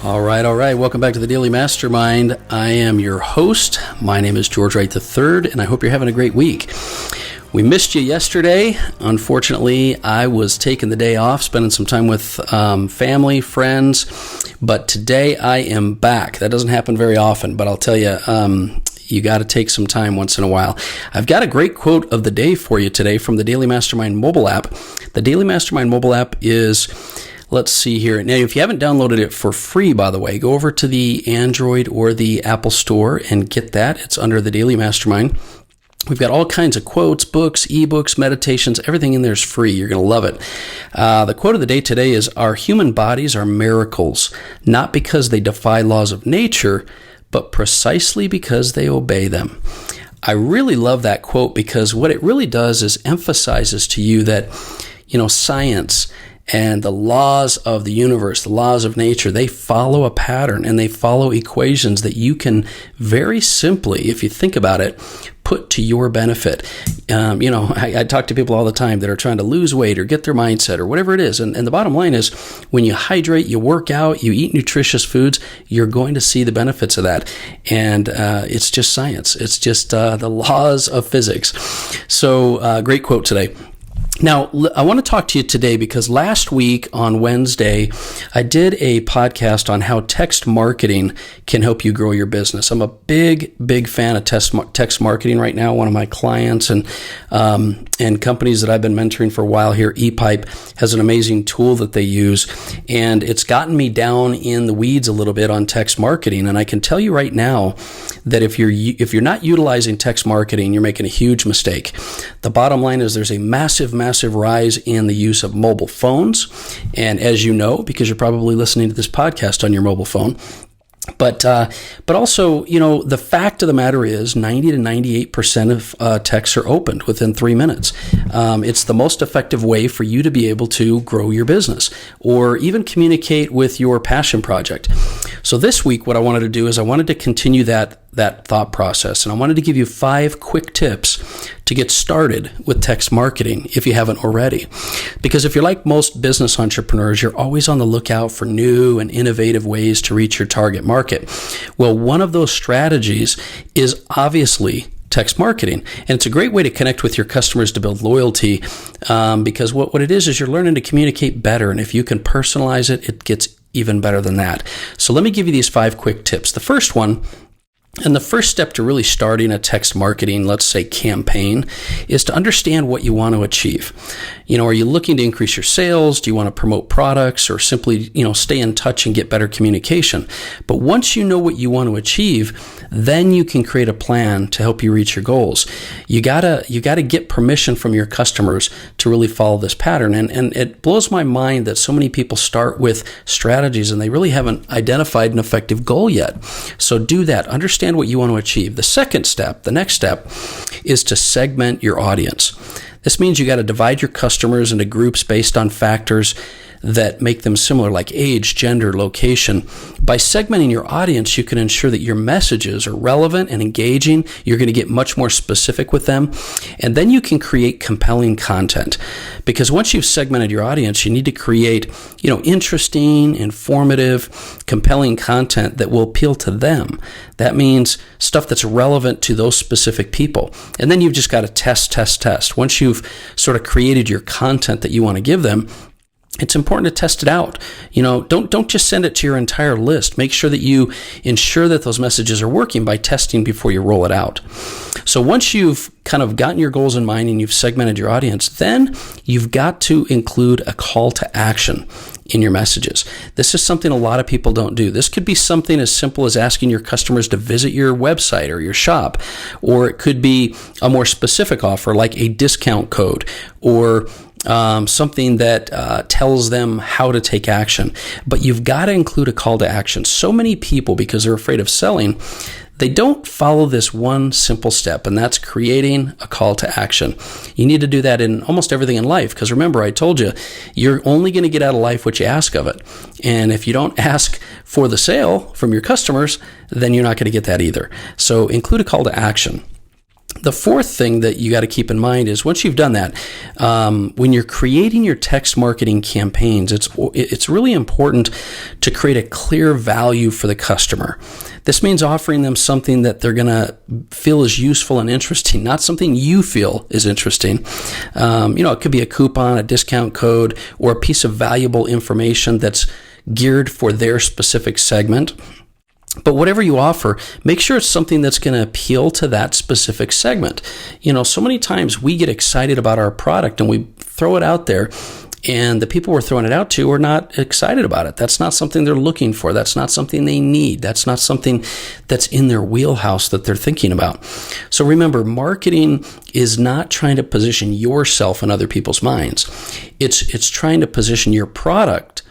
All right. Welcome back to the Daily Mastermind. I am your host. My name is George Wright III, and I hope you're having a great week. We missed you yesterday. Unfortunately, I was taking the day off, spending some time with family, friends, but today I am back. That doesn't happen very often, but I'll tell you, you got to take some time once in a while. I've got a great quote of the day for you today from the Daily Mastermind mobile app. The Daily Mastermind mobile app is... Let's see here. Now, if you haven't downloaded it for free, by the way, go over to the Android or the Apple Store and get that. It's under the Daily Mastermind. We've got all kinds of quotes, books, ebooks, meditations. Everything in there is free. You're going to love it. The quote of the day today is, "Our human bodies are miracles, not because they defy laws of nature, but precisely because they obey them." I really love that quote because what it really does is emphasizes to you that, science and the laws of the universe, the laws of nature, they follow a pattern and they follow equations that you can very simply, if you think about it, put to your benefit. I talk to people all the time that are trying to lose weight or get their mindset or whatever it is. And the bottom line is when you hydrate, you work out, you eat nutritious foods, you're going to see the benefits of that. And it's just science. It's just the laws of physics. So great quote today. Now, I want to talk to you today because last week on Wednesday, I did a podcast on how text marketing can help you grow your business. I'm a big fan of text marketing right now. One of my clients and companies that I've been mentoring for a while here, ePipe, has an amazing tool that they use, and it's gotten me down in the weeds a little bit on text marketing. And I can tell you right now that if you're not utilizing text marketing, you're making a huge mistake. The bottom line is there's a massive rise in the use of mobile phones. And as you know, because you're probably listening to this podcast on your mobile phone, but also, the fact of the matter is 90 to 98% of texts are opened within 3 minutes. It's the most effective way for you to be able to grow your business or even communicate with your passion project. So this week, what I wanted to do is I wanted to continue that thought process. And I wanted to give you 5 quick tips to get started with text marketing if you haven't already. Because if you're like most business entrepreneurs, you're always on the lookout for new and innovative ways to reach your target market. Well, one of those strategies is obviously text marketing. And it's a great way to connect with your customers to build loyalty because what it is you're learning to communicate better. And if you can personalize it, it gets even better than that. So let me give you these 5 quick tips. The first one, and the first step to really starting a text marketing, let's say campaign, is to understand what you want to achieve. Are you looking to increase your sales? Do you want to promote products or simply, stay in touch and get better communication? But once you know what you want to achieve, then you can create a plan to help you reach your goals. You gotta get permission from your customers to really follow this pattern. And it blows my mind that so many people start with strategies and they really haven't identified an effective goal yet. So do that. Understand what you want to achieve. The next step is to segment your audience. This means you got to divide your customers into groups based on factors that make them similar, like age, gender, location. By segmenting your audience, you can ensure that your messages are relevant and engaging. You're going to get much more specific with them. And then you can create compelling content. Because once you've segmented your audience, you need to create, interesting, informative, compelling content that will appeal to them. That means stuff that's relevant to those specific people. And then you've just got to test. Once you've sort of created your content that you want to give them, it's important to test it out. Don't just send it to your entire list. Make sure that you ensure that those messages are working by testing before you roll it out. So once you've kind of gotten your goals in mind and you've segmented your audience, then you've got to include a call to action in your messages. This is something a lot of people don't do. This could be something as simple as asking your customers to visit your website or your shop, or it could be a more specific offer like a discount code or something that tells them how to take action. But you've got to include a call to action. So many people, because they're afraid of selling, they don't follow this one simple step, and that's creating a call to action. You need to do that in almost everything in life, because remember, I told you, you're only going to get out of life what you ask of it. And if you don't ask for the sale from your customers, then you're not going to get that either. So include a call to action. The fourth thing that you got to keep in mind is once you've done that, when you're creating your text marketing campaigns, it's really important to create a clear value for the customer. This means offering them something that they're going to feel is useful and interesting, not something you feel is interesting. It could be a coupon, a discount code, or a piece of valuable information that's geared for their specific segment. But whatever you offer, make sure it's something that's going to appeal to that specific segment. So many times we get excited about our product and we throw it out there, and the people we're throwing it out to are not excited about it. That's not something they're looking for. That's not something they need. That's not something that's in their wheelhouse that they're thinking about. So remember, marketing is not trying to position yourself in other people's minds. It's trying to position your product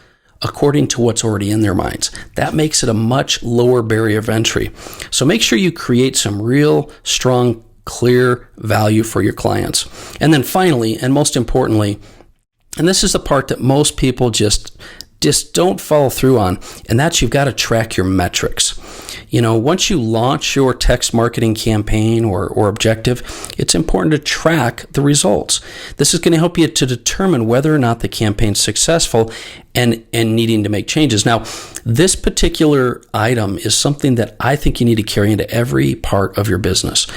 according to what's already in their minds. That makes it a much lower barrier of entry. So make sure you create some real strong, clear value for your clients. And then finally, and most importantly, and this is the part that most people just don't follow through on, and that's you've got to track your metrics. Once you launch your text marketing campaign or objective, it's important to track the results. This is going to help you to determine whether or not the campaign's successful and needing to make changes. Now, this particular item is something that I think you need to carry into every part of your business.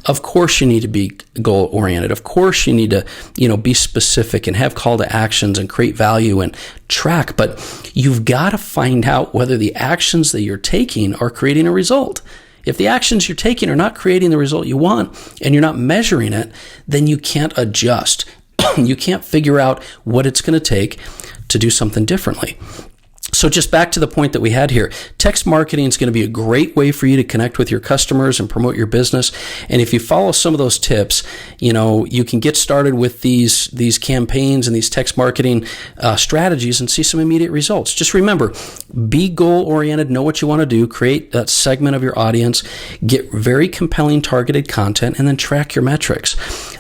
Of course, you need to be goal-oriented. Of course, you need to, be specific and have call to actions and create value and track. But you've got to find out whether the actions that you're taking are creating a result. If the actions you're taking are not creating the result you want and you're not measuring it, then you can't adjust. You can't figure out what it's going to take to do something differently. So just back to the point that we had here, text marketing is going to be a great way for you to connect with your customers and promote your business. And if you follow some of those tips, you can get started with these campaigns and these text marketing strategies and see some immediate results. Just remember, be goal-oriented, know what you want to do, create that segment of your audience, get very compelling targeted content, and then track your metrics.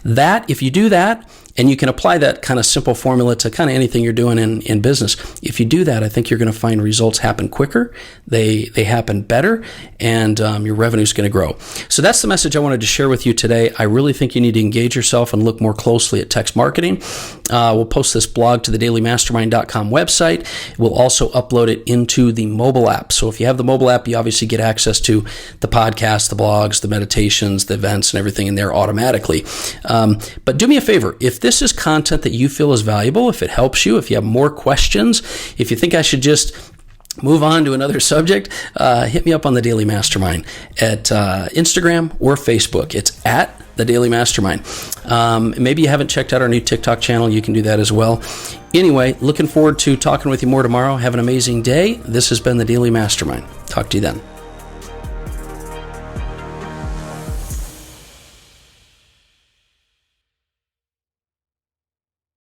If you do that, and you can apply that kind of simple formula to kind of anything you're doing in business. If you do that, I think you're going to find results happen quicker, they happen better, and your revenue is going to grow. So that's the message I wanted to share with you today. I really think you need to engage yourself and look more closely at text marketing. We'll post this blog to the dailymastermind.com website. We'll also upload it into the mobile app. So if you have the mobile app, you obviously get access to the podcasts, the blogs, the meditations, the events, and everything in there automatically. But do me a favor, if this is content that you feel is valuable, if it helps you, if you have more questions, if you think I should just move on to another subject, hit me up on the Daily Mastermind at Instagram or Facebook. It's at the Daily Mastermind. Maybe you haven't checked out our new TikTok channel. You can do that as well. Anyway, looking forward to talking with you more tomorrow. Have an amazing day. This has been the Daily Mastermind. Talk to you then.